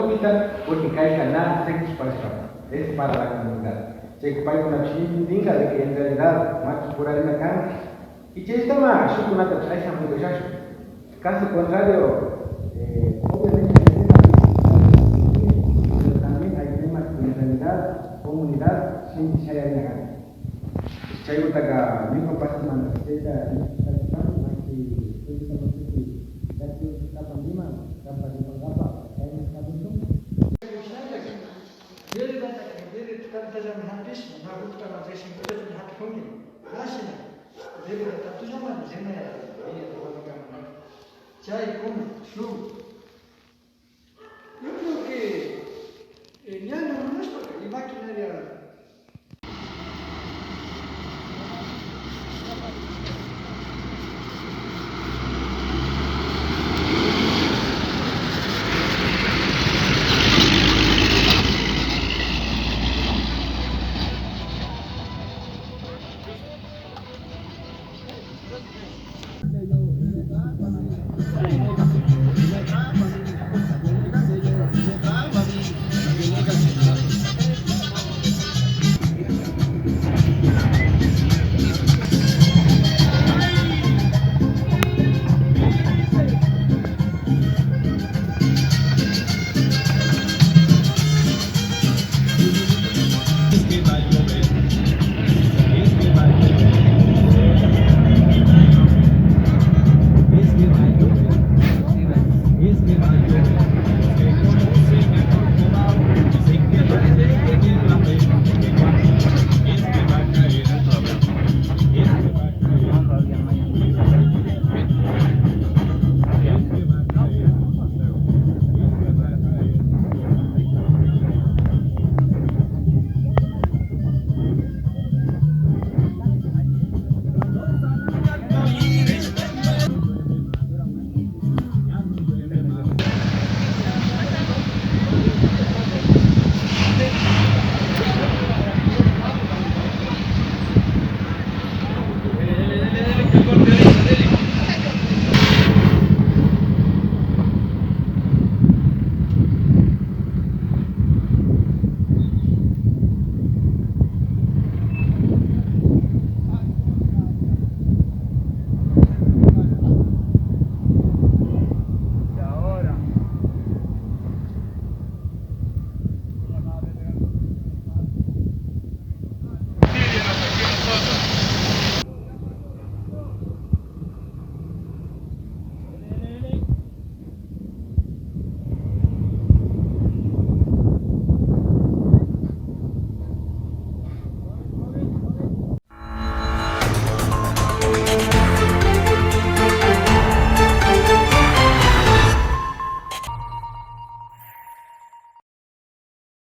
pública porque caiga nada técnicos para escapar. Es para la comunidad. Se ocupa una chinga de que en realidad machos por ahí acá. Y que está más, yo con otra traje muy besazo. Caso contrario, obviamente pero también hay temas que en realidad, comunidad, sin se haya negado. Saya utaka ni kompas man kita ni kita masih kita masih dari kapan lima kapan berapa saya kapan itu dia kata dia kata zaman habis nak bukan macam itu tu nak mungkin nasi dia kata tu zaman zaman dia tu orang cai pun su yo creo que ya no es porque maquinaria